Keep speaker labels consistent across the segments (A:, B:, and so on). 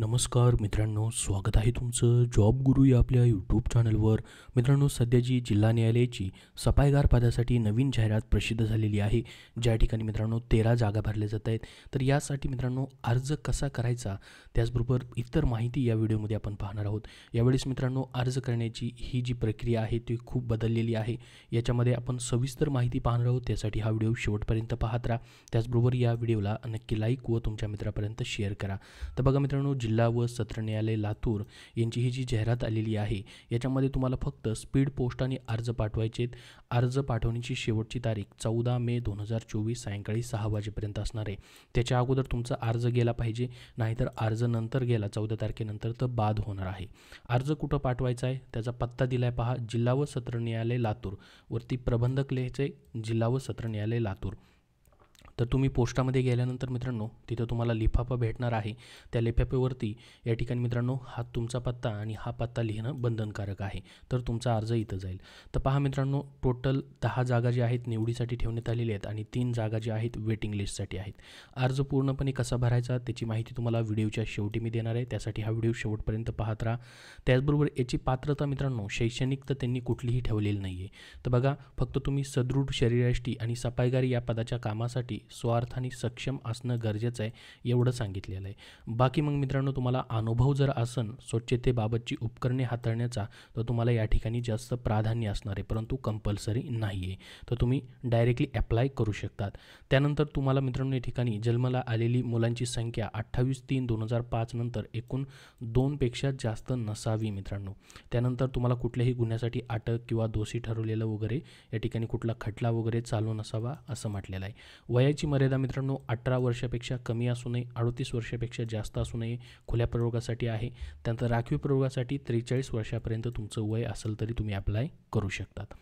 A: नमस्कार मित्रांनो, स्वागत आहे तुमचं जॉब गुरु या आपल्या यूट्यूब चॅनलवर. मित्रांनो, सध्या जी जिल्हा न्यायालयाची सफाईगार पदासाठी नवीन जाहिरात प्रसिद्ध झालेली आहे, ज्या ठिकाणी मित्रांनो 13 जागा भरल्या जात आहेत. तर यासाठी मित्रांनो अर्ज कसा करायचा, त्याचबरोबर इतर माहिती या व्हिडिओमध्ये आपण पाहणार आहोत. यावेळेस मित्रांनो अर्ज करण्याची ही जी प्रक्रिया आहे ती खूप बदललेली आहे. याच्यामध्ये आपण सविस्तर माहिती पाहणार आहोत. त्यासाठी हा व्हिडिओ शेवटपर्यंत पाहत राहा. त्याचबरोबर या व्हिडिओला नक्की लाईक व तुमच्या मित्रापर्यंत शेअर करा. तर बघा मित्रांनो, जिल्हा व सत्र न्यायालय लातूर यांची ही जी जाहिरात आलेली आहे, याच्यामध्ये तुम्हाला फक्त स्पीड पोस्टाने अर्ज पाठवायचे आहेत. अर्ज पाठवण्याची शेवटची तारीख 14 मे 2024 सायंकाळी 6 वाजेपर्यंत असणार आहे. त्याच्या अगोदर तुमचा अर्ज गेला पाहिजे, नाहीतर अर्ज नंतर गेला 14 तारखेनंतर तर बाद होणार आहे. अर्ज कुठं पाठवायचा आहे, त्याचा पत्ता दिलाय पहा. जिल्हा व सत्र न्यायालय लातूर वरती प्रबंधक लिहायचे, जिल्हा व सत्र न्यायालय लातूर. तर तुम्ही पोस्टामध्ये गेल्यानंतर मित्रांनो तिथं तुम्हाला लिफाफा भेटणार आहे. त्या लिफाफ्यावरती या ठिकाणी मित्रांनो हा तुमचा पत्ता आणि हा पत्ता लिहिणं बंधनकारक आहे. तर तुमचा अर्ज इथं जाईल. तर पहा मित्रांनो, टोटल 10 जागा ज्या आहेत निवडीसाठी ठेवण्यात आलेल्या आहेत आणि 3 जागा ज्या आहेत वेटिंग लिस्टसाठी आहेत. अर्ज पूर्णपणे कसा भरायचा त्याची माहिती तुम्हाला व्हिडिओच्या शेवटी मी देणार आहे. त्यासाठी हा व्हिडिओ शेवटपर्यंत पाहत राहा. त्याचबरोबर याची पात्रता मित्रांनो शैक्षणिक तर त्यांनी कुठलीही ठेवलेली नाही आहे. तर बघा, फक्त तुम्ही सदृढ शरीरयष्टी आणि सफाईगारी या पदाच्या कामासाठी स्वार्थाने सक्षम असणं गरजेचं आहे, एवढं सांगितलेलं आहे. बाकी मग मित्रांनो तुम्हाला अनुभव जर असन स्वच्छतेबाबतची उपकरणे हाताळण्याचा, तर तुम्हाला या ठिकाणी जास्त प्राधान्य असणार आहे, परंतु कंपल्सरी नाही आहे. तर तुम्ही डायरेक्टली अप्लाय करू शकतात. त्यानंतर तुम्हाला मित्रांनो या ठिकाणी जन्माला आलेली मुलांची संख्या 28/3/2005 नंतर एकूण 2पेक्षा जास्त नसावी मित्रांनो. त्यानंतर तुम्हाला कुठल्याही गुन्ह्यासाठी अटक किंवा दोषी ठरवलेलं वगैरे या ठिकाणी कुठला खटला वगैरे चालू नसावा असं म्हटलेलं आहे. वयाची मर्यादा मित्रांनो 18 वर्षापेक्षा कमी असू नये, 38 वर्षापेक्षा जास्त असू नये. खुल्या प्रयोगासाठी आहे. त्यानंतर राखीव प्रयोगासाठी 43 वर्षापर्यंत तुमचं वय असेल तरी तुम्ही अप्लाय करू शकतात.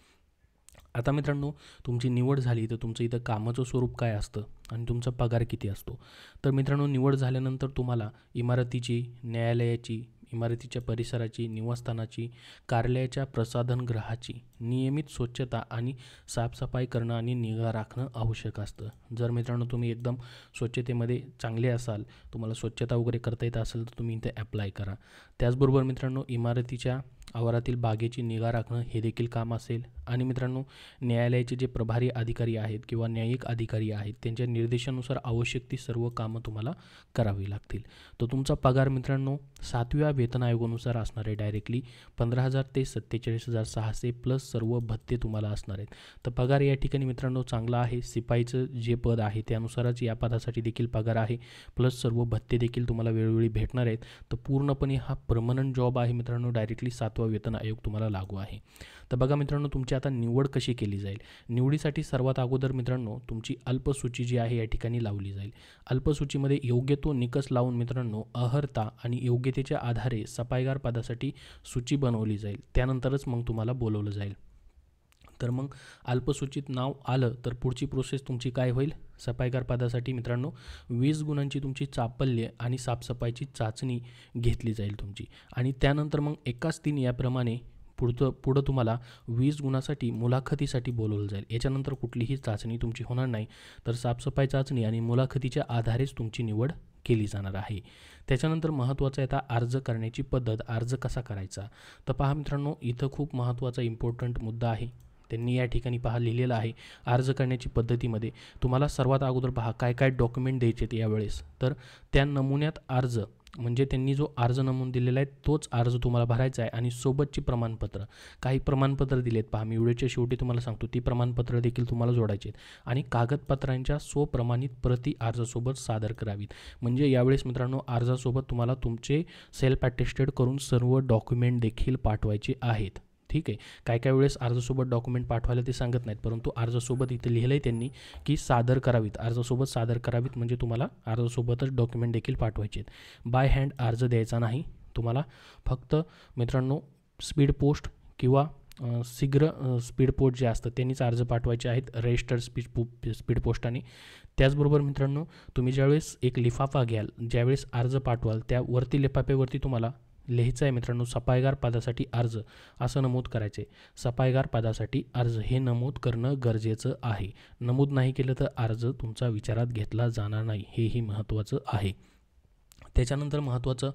A: आता मित्रांनो तुमची निवड झाली तर तुमचं इथं कामाचं स्वरूप काय असतं आणि तुमचा पगार किती असतो. तर मित्रांनो निवड झाल्यानंतर तुम्हाला इमारतीची, न्यायालयाची, इमारतीच्या परिसराची, निवासस्थानाची, कार्यालयाच्या प्रसाधनगृहाची नियमित स्वच्छता आणि साफसफाई करणं आणि निगा राखणं आवश्यक असतं. जर मित्रांनो तुम्ही एकदम स्वच्छतेमध्ये चांगले असाल, तुम्हाला स्वच्छता वगैरे करता येत असेल तर तुम्ही इथे अप्लाय करा. त्याचबरोबर मित्रांनो इमारतीच्या आवारातील बागेची निगा राखणं हे देखील काम असेल. आणि मित्रांनो न्यायालयाचे जे प्रभारी अधिकारी आहेत किंवा न्यायिक अधिकारी आहेत त्यांच्या निर्देशानुसार आवश्यक ती सर्व कामं तुम्हाला करावी लागतील. तर तुमचा पगार मित्रांनो 7व्या वेतन आयोगानुसार असणार आहे. डायरेक्टली 15,000 ते 47,600 प्लस सर्व भत्ते तुम्हाला असणार आहेत. तर पगार या ठिकाणी मित्रांनो चांगला आहे. शिपाईचं जे पद आहे त्यानुसारच या पदासाठी देखील पगार आहे, प्लस सर्व भत्ते देखील तुम्हाला वेळोवेळी भेटणार आहेत. तर पूर्णपणे हा परमनंट जॉब आहे मित्रांनो. डायरेक्टली 7वा वेतन आयोग तुम्हाला लागू आहे. तर बघा मित्रांनो तुमची आता निवड कशी केली जाईल. निवडीसाठी सर्वात अगोदर मित्रांनो तुमची अल्पसूची जी आहे या ठिकाणी लावली जाईल. अल्पसूचीमध्ये योग्य तो निकष लावून मित्रांनो अर्हता आणि योग्यतेच्या आधारे सफाईगार पदासाठी सूची बनवली जाईल. त्यानंतरच मग तुम्हाला बोलवलं जाईल. तर मग अल्पसूचित नाव आलं तर पुढची प्रोसेस तुमची काय होईल. सफाईगार पदासाठी मित्रांनो 20 गुणांची तुमची चापल्य आणि साफसफाईची चाचणी घेतली जाईल तुमची. आणि त्यानंतर मग एकाच 3 याप्रमाणे पुढं तुम्हाला 20 गुणासाठी मुलाखतीसाठी बोलवलं जाईल. याच्यानंतर कुठलीही चाचणी तुमची होणार नाही, तर साफसफाई चाचणी आणि मुलाखतीच्या आधारेच तुमची निवड केली जाणार आहे. त्याच्यानंतर महत्त्वाचा आहे आता अर्ज करण्याची पद्धत. अर्ज कसा करायचा. तर पहा मित्रांनो इथं खूप महत्त्वाचा इम्पॉर्टंट मुद्दा आहे. त्यांनी या ठिकाणी पहा लिहिलेलं आहे अर्ज करण्याची पद्धतीमध्ये तुम्हाला सर्वात अगोदर पहा काय काय डॉक्युमेंट द्यायचे आहेत यावेळेस. तर त्या नमुन्यात अर्ज म्हणजे त्यांनी जो अर्ज नमून दिलेला आहे तोच अर्ज तुम्हाला भरायचा आहे आणि सोबतची प्रमाणपत्र, काही प्रमाणपत्र दिलेत पहा, मी व्हिडिओच्या शेवटी तुम्हाला सांगतो. ती प्रमाणपत्र देखील तुम्हाला जोडायची आहेत आणि कागदपत्रांच्या स्वप्रमाणित प्रती अर्जासोबत सादर करावीत. म्हणजे यावेळेस मित्रांनो अर्जासोबत तुम्हाला तुमचे सेल्फ अटेस्टेड करून सर्व डॉक्युमेंट देखील पाठवायचे आहेत. ठीक आहे. काय काय वेळेस अर्जासोबत डॉक्युमेंट पाठवायला ते सांगत नाहीत, परंतु अर्जासोबत इथे लिहिलं आहे त्यांनी की सादर करावीत, अर्जासोबत सादर करावीत. म्हणजे तुम्हाला अर्जासोबतच डॉक्युमेंट देखील पाठवायचे आहेत. बाय हँड अर्ज द्यायचा नाही तुम्हाला. फक्त मित्रांनो स्पीड पोस्ट किंवा शीघ्र स्पीड पोस्ट जे असतं त्यांनीच अर्ज पाठवायचे आहेत रजिस्टर्ड स्पीड पोस्टाने. त्याचबरोबर मित्रांनो तुम्ही ज्यावेळेस एक लिफाफा घ्याल, ज्यावेळेस अर्ज पाठवाल त्यावरती लिफाफ्यावरती तुम्हाला लिहायचं आहे मित्रांनो सफाईगार पदासाठी अर्ज असं नमूद करायचे. सफाईगार पदासाठी अर्ज हे नमूद करणं गरजेचं आहे. नमूद नाही केलं तर अर्ज तुमचा विचारात घेतला जाणार नाही, हेही महत्त्वाचं आहे. त्याच्यानंतर महत्त्वाचं,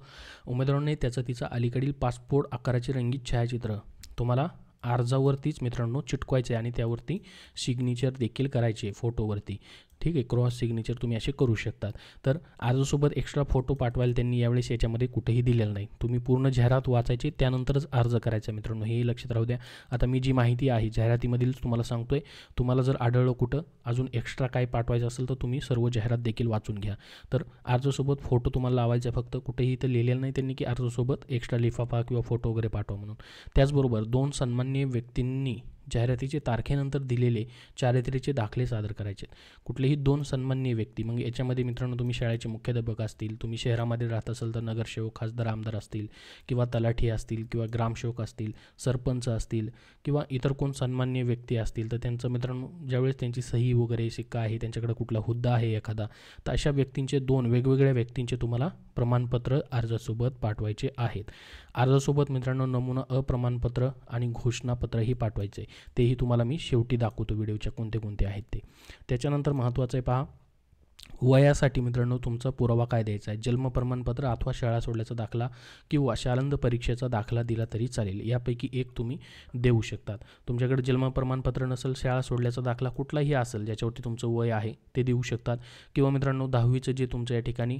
A: उमेदवाराने तिचा अलीकडील पासपोर्ट आकाराचे रंगीत छायाचित्र तुम्हाला अर्जावरतीच मित्रांनो चिटकवायचे आणि त्यावरती सिग्नेचर देखील करायचे फोटोवरती. ठीक आहे, क्रॉस सिग्नेचर तुम्ही असे करू शकतात. तर अर्जासोबत एक्स्ट्रा फोटो पाठवायला त्यांनी यावेळेस याच्यामध्ये कुठेही दिलेलं नाही. तुम्ही पूर्ण जाहिरात वाचायची त्यानंतरच अर्ज करायचा मित्रांनो, हेही लक्षात राहू द्या. आता मी जी माहिती आहे जाहिरातीमधील तुम्हाला सांगतोय, तुम्हाला जर आढळलं कुठं अजून एक्स्ट्रा काय पाठवायचं असेल तर तुम्ही सर्व जाहिरात देखील वाचून घ्या. तर अर्जासोबत फोटो तुम्हाला लावायचा, फक्त कुठेही इथं लिहिलेलं नाही त्यांनी की अर्जासोबत एक्स्ट्रा लिफाफा किंवा फोटो वगैरे पाठवा म्हणून. त्याचबरोबर 2 सन्माननीय व्यक्तींनी जाहिरातीचे तारखेनंतर दिलेले चारित्र्याचे दाखले सादर करायचे. कुठलेही 2 सन्माननीय व्यक्ती, मग याच्यामध्ये मित्रांनो तुम्ही शाळेचे मुख्याध्यापक असतील, तुम्ही शहरामध्ये राहत असाल तर नगरसेवक, खासदार, आमदार असतील किंवा तलाठी असतील किंवा ग्रामसेवक असतील, सरपंच असतील किंवा इतर कोण सन्माननीय व्यक्ती असतील तर त्यांचं मित्रांनो ज्यावेळेस त्यांची सही वगैरे शिक्का आहे, त्यांच्याकडे कुठला हुद्दा आहे एखादा, तर अशा व्यक्तींचे 2 वेगवेगळ्या व्यक्तींचे तुम्हाला प्रमाणपत्र अर्जासोबत पाठवायचे आहेत. अर्जासोबत मित्रांनो नमुना अप्रमाणपत्र आणि घोषणापत्रही पाठवायचे. तेही तुम्हाला मी शेवटी दाखवतो व्हिडिओच्या कोणते कोणते आहेत ते. त्याच्यानंतर महत्त्वाचं आहे पहा, वयासाठी मित्रांनो तुमचा पुरावा काय द्यायचा आहे. जन्म प्रमाणपत्र अथवा शाळा सोडल्याचा दाखला किंवा शालांत परीक्षेचा दाखला दिला तरी चालेल. यापैकी एक तुम्ही देऊ शकतात. तुमच्याकडे जन्म प्रमाणपत्र नसेल, शाळा सोडल्याचा दाखला कुठलाही असेल ज्याच्यावरती तुमचं वय आहे ते देऊ शकतात. किंवा मित्रांनो 10वीचं जे तुमच्या या ठिकाणी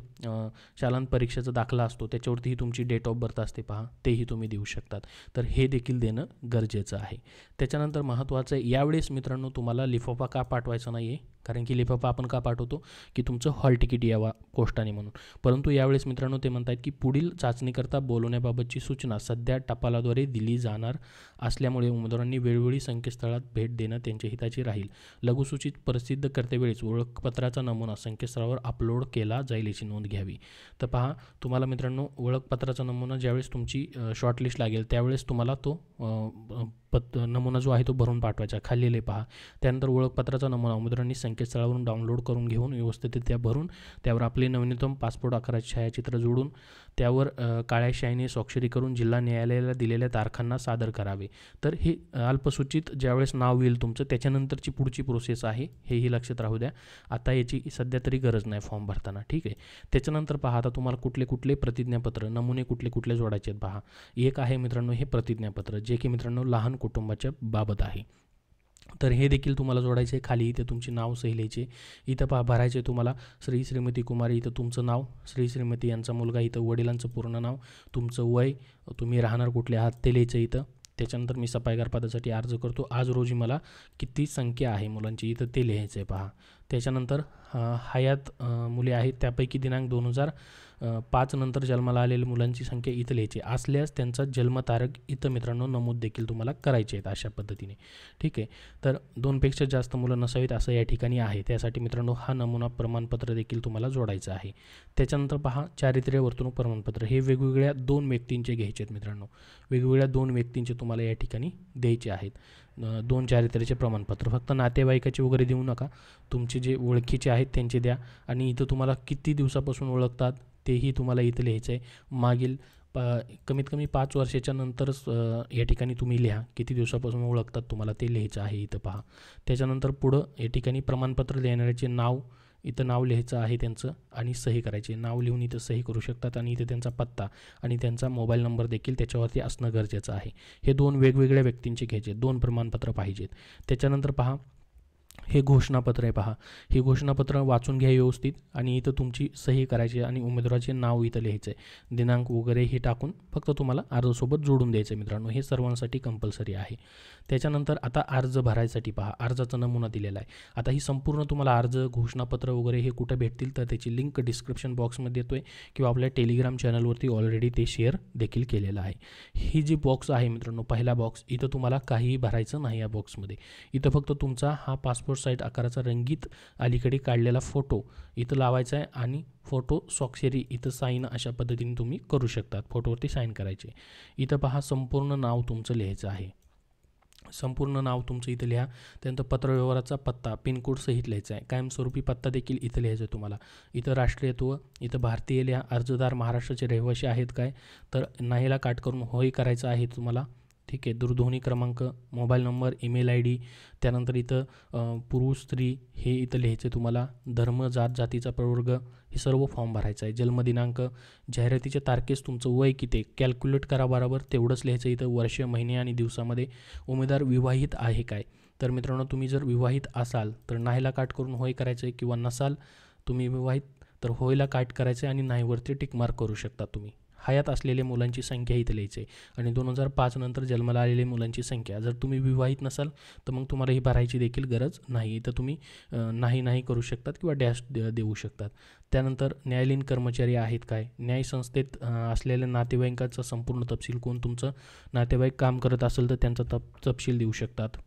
A: शालांत परीक्षेचा दाखला असतो त्याच्यावरतीही तुमची डेट ऑफ बर्थ असते पहा, तेही तुम्ही देऊ शकतात. तर हे देखील देणं गरजेचं आहे. त्याच्यानंतर महत्त्वाचं आहे, यावेळेस मित्रांनो तुम्हाला लिफाफा का पाठवायचा नाही आहे, कारण की लिफाफा आपण का पाठवतो की तुमचं हॉल तिकीट यावा पोस्टाने म्हणून. परंतु यावेळेस मित्रांनो ते म्हणतात की पुढील चाचणीकरता बोलवण्याबाबतची सूचना सध्या टपालाद्वारे दिली जाणार असल्यामुळे उमेदवारांनी वेळोवेळी संकेतस्थळात भेट देणं त्यांच्या हिताचे राहील. लघुसूचित प्रसिद्ध करतेवेळीच ओळखपत्राचा नमुना संकेतस्थळावर अपलोड केला जाईल याची नोंद घ्यावी. तर पहा, तुम्हाला मित्रांनो ओळखपत्राचा नमुना ज्यावेळेस तुमची शॉर्टलिस्ट लागेल त्यावेळेस तुम्हाला तो नमुना जो आहे तो भरून पाठवायचा. खाल्लेले पहा. त्यानंतर ओळखपत्राचा नमुना उमेदवारांनी संकेतस्थळावरून डाउनलोड करून घेऊन व्यवस्थितरित्या भरून त्यावर आपले नवीनतम पासपोर्ट आकाराचे छायाचित्र जोडून त्यावर काळ्या शाईने स्वाक्षरी करून जिल्हा न्यायालयाला दिलेल्या तारखांना सादर करावे. तर हे अल्पसूचित ज्यावेळेस नाव येईल तुमचं त्याच्यानंतरची पुढची प्रोसेस आहे, हेही लक्षात राहू द्या. आता याची सध्या तरी गरज नाही फॉर्म भरताना. ठीक आहे. त्याच्यानंतर पहा, आता तुम्हाला कुठले कुठले प्रतिज्ञापत्र नमुने कुठले कुठले जोडायचे आहेत पहा. एक आहे मित्रांनो हे प्रतिज्ञापत्र, जे की मित्रांनो लहान कुटुंबाच्या बाबत आहे. तर हे देखील तुम्हाला जोडायचे. खाली इथे तुमचे नाव सही लिहायचे. इथं पहा भरायचे तुम्हाला श्री श्रीमती कुमारी, इथं तुमचं नाव, श्री श्रीमती यांचा मुलगा, इथं वडिलांचं पूर्ण नाव, तुमचं वय, तुम्ही राहणार कुठले आहात ते लिहायचं इथं. त्याच्यानंतर मी सफाईगार पदासाठी अर्ज करतो, आज रोजी मला किती संख्या आहे मुलांची इथं ते लिहायचं आहे पहा. त्याच्यानंतर हयात मुले आहेत त्यापैकी दिनांक 2005 नंतर जन्माला आलेल्या मुलांची संख्या इथं लिहायची असल्यास त्यांचा जन्मतारीख इथं मित्रांनो नमूद देखील तुम्हाला करायचे आहेत अशा पद्धतीने. ठीक आहे. तर 2पेक्षा जास्त मुलं नसावीत असं या ठिकाणी आहे. त्यासाठी मित्रांनो हा नमुना प्रमाणपत्र देखील तुम्हाला जोडायचं आहे. त्याच्यानंतर पहा, चारित्र्य वर्तणूक प्रमाणपत्र हे वेगवेगळ्या 2 व्यक्तींचे घ्यायचे आहेत मित्रांनो. वेगवेगळ्या 2 व्यक्तींचे तुम्हाला या ठिकाणी द्यायचे आहेत. 2 चारित्र्याचे प्रमाणपत्र. फक्त नातेवाईकाचे वगैरे देऊ नका, तुमचे जे ओळखीचे आहेत त्यांचे द्या. आणि इथं तुम्हाला किती दिवसापासून ओळखतात तेही तुम्हाला इथं लिहायचं आहे. मागील कमीत कमी 5 वर्षाच्या नंतरच या ठिकाणी तुम्ही लिहा किती दिवसापासून ओळखतात तुम्हाला ते लिहायचं आहे इथं पहा. त्याच्यानंतर पुढं या ठिकाणी प्रमाणपत्र देणाऱ्याचे नाव, इथं नाव लिहायचं आहे त्यांचं आणि सही करायची. नाव लिहून इथं सही करू शकतात आणि इथे त्यांचा पत्ता आणि त्यांचा मोबाईल नंबर देखील त्याच्यावरती असणं गरजेचं आहे. हे 2 वेगवेगळ्या व्यक्तींचे घ्यायचे, 2 प्रमाणपत्र पाहिजेत. त्याच्यानंतर पहा, हे घोषणापत्र आहे पहा. हे घोषणापत्र वाचून घ्या व्यवस्थित आणि इथं तुमची सही करायची आणि उमेदवाराचे नाव इथं लिहायचं आहे, दिनांक वगैरे हे टाकून फक्त तुम्हाला अर्जासोबत जोडून द्यायचं आहे मित्रांनो. हे सर्वांसाठी कंपल्सरी आहे. त्याच्यानंतर आता अर्ज भरायसाठी पहा, अर्जाचा नमुना दिलेला आहे. आता ही संपूर्ण तुम्हाला अर्ज घोषणापत्र वगैरे हे कुठं भेटतील तर त्याची लिंक डिस्क्रिप्शन बॉक्समध्ये येतोय किंवा आपल्या टेलिग्राम चॅनलवरती ऑलरेडी ते शेअर देखील केलेलं आहे. ही जी बॉक्स आहे मित्रांनो, पहिला बॉक्स, इथं तुम्हाला काहीही भरायचं नाही. या बॉक्समध्ये इथं फक्त तुमचा हा पासपोर्ट साईज आकाराचा रंगीत अलीकडे काढलेला फोटो इथं लावायचा आहे आणि फोटो स्वाक्षरी इथं साईन अशा पद्धतीने तुम्ही करू शकतात. फोटोवरती साईन करायचे. इथं पहा, संपूर्ण नाव तुमचं लिहायचं आहे. संपूर्ण नाव तुमचं इथं लिहा. त्यानंतर पत्रव्यवहाराचा पत्ता, पिनकोड सहित लिहायचा आहे. कायमस्वरूपी पत्ता देखील इथं लिहायचा आहे तुम्हाला. इथं राष्ट्रीयत्व, इथं भारतीय लिहा. अर्जदार महाराष्ट्राचे रहिवासी आहेत काय, तर नाहीला काट करून होय करायचं आहे तुम्हाला. ठीक आहे. दूरध्वनी क्रमांक, मोबाईल नंबर, ईमेल ID, त्यानंतर इथं पुरुष स्त्री हे इथं लिहायचं आहे तुम्हाला. धर्म, जात, जातीचा प्रवर्ग हे सर्व फॉर्म भरायचं आहे. जन्मदिनांक, जाहिरातीच्या तारखेस तुमचं वय किती कॅल्क्युलेट करा बरोबर तेवढंच लिहायचं इथं, वर्ष, महिने आणि दिवसामध्ये. उमेदवार विवाहित आहे काय, तर मित्रांनो तुम्ही जर विवाहित असाल तर नाहीला काट करून होय करायचं आहे, किंवा नसाल तुम्ही विवाहित तर होयला काट करायचं आहे आणि नाहीवरती टिक मार्क करू शकता तुम्ही. हयात असलेल्या मुलांची संख्या इथं लिहायची आहे आणि 2005 नंतर जन्माला आलेल्या मुलांची संख्या. जर तुम्ही विवाहित नसाल तर मग तुम्हाला ही भरायची देखील गरज नाही. इथं तुम्ही नाही करू शकतात किंवा डॅश देऊ शकतात. त्यानंतर न्यायालयीन कर्मचारी आहेत काय, न्यायसंस्थेत असलेल्या नातेवाईकांचा संपूर्ण तपशील, कोण तुमचं नातेवाईक काम करत असेल तर त्यांचा तपशील देऊ शकतात.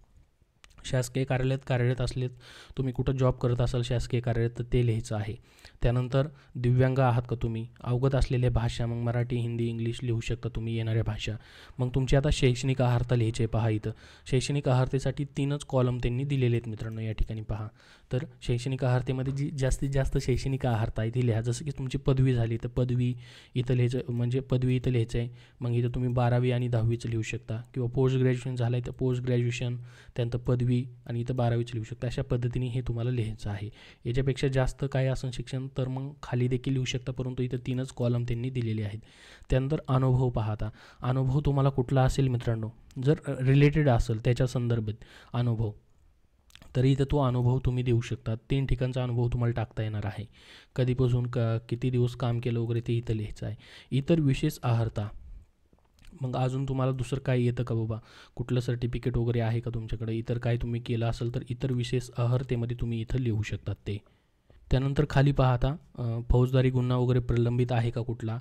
A: शासकीय कार्यालयात कार्यरत असलेत, तुम्ही कुठं जॉब करत असाल शासकीय कार्यालयात तर ते लिहायचं आहे. त्यानंतर दिव्यांग आहात का तुम्ही, अवगत असलेल्या भाषा, मग मराठी, हिंदी, इंग्लिश लिहू शकता तुम्ही येणाऱ्या भाषा. मग तुमची आता शैक्षणिक अर्हता लिहायची आहे. पहा इथं शैक्षणिक अर्हतेसाठी 3च कॉलम त्यांनी दिलेले आहेत मित्रांनो या ठिकाणी पहा. तर शैक्षणिक अर्हतेमध्ये जी जास्तीत जास्त शैक्षणिक अर्हता आहे ती लिहा. जसं की तुमची पदवी झाली तर पदवी इथं लिहायचं, म्हणजे पदवी इथं लिहायचं आहे. मग इथं तुम्ही 12वी आणि 10वीचं लिहू शकता, किंवा पोस्ट ग्रॅज्युएशन झालं आहे तर पोस्ट ग्रॅज्युएशन, त्यानंतर पदवी आणि इथं 12वीचं लिहू शकता. अशा पद्धतीने हे तुम्हाला लिहायचं आहे. याच्यापेक्षा जास्त काय असेल शिक्षण तर मग खाली देखील लिहू शकता, परंतु इथं 3च कॉलम त्यांनी दिलेले आहेत. त्यानंतर अनुभव पाहता, अनुभव तुम्हाला कुठला असेल मित्रांनो, जर रिलेटेड असेल त्याच्या संदर्भात अनुभव, तरी इथं तो अनुभव तुम्ही देऊ शकता. 3 ठिकाणचा अनुभव तुम्हाला टाकता येणार आहे. कधीपासून किती दिवस काम केलं वगैरे ते इथं लिहायचं आहे. इतर विशेष अर्हता, मग अजून तुम्हाला दुसरं काय येतं का बाबा, कुठलं सर्टिफिकेट वगैरे आहे का तुमच्याकडे, इतर काय तुम्ही केलं असेल तर इतर विशेष अर्हतेमध्ये तुम्ही इथं लिहू शकतात ते. त्यानंतर खाली पाहता फौजदारी गुन्हा वगैरे प्रलंबित आहे का कुठला,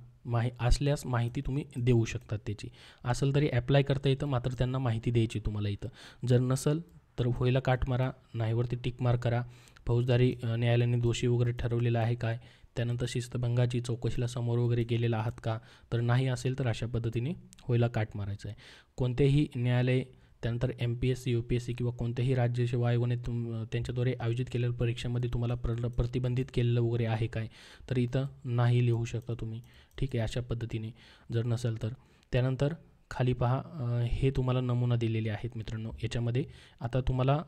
A: असल्यास माहिती तुम्ही देऊ शकतात त्याची. असेल तरी ॲप्लाय करता येतं, मात्र त्यांना माहिती द्यायची तुम्हाला इथं. जर नसेल तर होयला काट मारा, नाहीवरती टिक मार्क करा. फौजदारी न्यायालयाने दोषी वगैरे ठरवलेलं आहे काय, त्यानंतर शिस्तभंगाची चौकशीला समोर वगैरे गेलेला आहात का, तर नाही असेल तर अशा पद्धतीने होयला काट मारायचं आहे. कोणतेही न्यायालय, त्यानंतर MPSC, UPSC किंवा कोणत्याही राज्य सेवा आयोगाने त्यांच्याद्वारे आयोजित केलेल्या परीक्षेमध्ये तुम्हाला प्रतिबंधित केलेलं वगैरे आहे काय, तर इथं नाही लिहू शकता तुम्ही. ठीक आहे, अशा पद्धतीने जर नसेल तर. त्यानंतर खाली पहा हे तुम्हाला नमुना दिलेले आहेत मित्रांनो. याच्यामध्ये आता तुम्हाला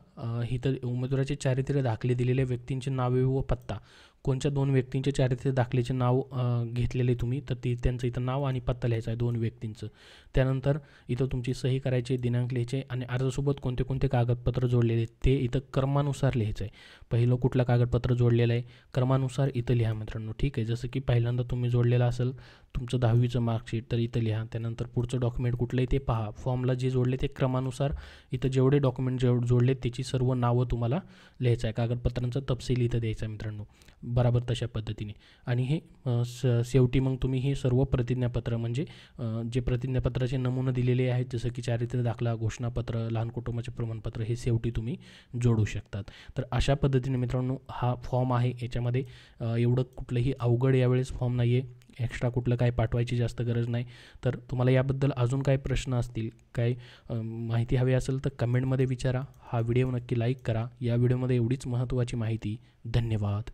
A: इथं उमेदवाराचे चारित्र्य दाखले दिलेल्या व्यक्तींचे नावे व पत्ता, कोणत्या 2 व्यक्तींचे चारित्र्य दाखलेचे नाव घेतलेले तुम्ही, तर त्यांचं इथं नाव आणि पत्ता लिहायचा आहे 2 व्यक्तींचं. त्यानंतर इथं तुमची सही करायची, दिनांक लिहायचे आणि अर्जासोबत कोणते कोणते कागदपत्र जोडलेले आहेत ते इथं क्रमानुसार लिहायचं आहे. पहिलं कुठलं कागदपत्र जोडलेलं आहे क्रमानुसार इथं लिहा मित्रांनो. ठीक आहे, जसं की पहिल्यांदा तुम्ही जोडलेलं असेल तुमचं 10वीचं मार्कशीट तर इथं लिहा. त्यानंतर पुढचं डॉक्युमेंट कुठलं आहे ते पहा, फॉर्मला जे जोडले ते क्रमानुसार इथं जेवढे डॉक्युमेंट जोडले त्याची सर्व नावं तुम्हाला लिहायचं आहे. कागदपत्रांचा तपशील इथं द्यायचा आहे मित्रांनो बरोबर तशा पद्धतीने. आणि हे शेवटी मग तुम्ही हे सर्व प्रतिज्ञापत्र, म्हणजे जे प्रतिज्ञापत्राचे नमुने दिलेले आहेत जसं की चारित्र्य दाखला, घोषणापत्र, लहान कुटुंबाचे प्रमाणपत्र, हे शेवटी तुम्ही जोडू शकतात. तर अशा पद्धतीने मित्रांनो हा फॉर्म आहे. याच्यामध्ये एवढं कुठलंही अवघड यावेळेस फॉर्म नाही आहे, एक्स्ट्रा कुठलं काय पाठवायची जास्त गरज नाही. तर तुम्हाला याबद्दल अजून काही प्रश्न असतील, काय माहिती हवी असेल तर कमेंटमध्ये विचारा. हा व्हिडिओ नक्की लाईक करा. या व्हिडिओमध्ये एवढीच महत्त्वाची माहिती. धन्यवाद.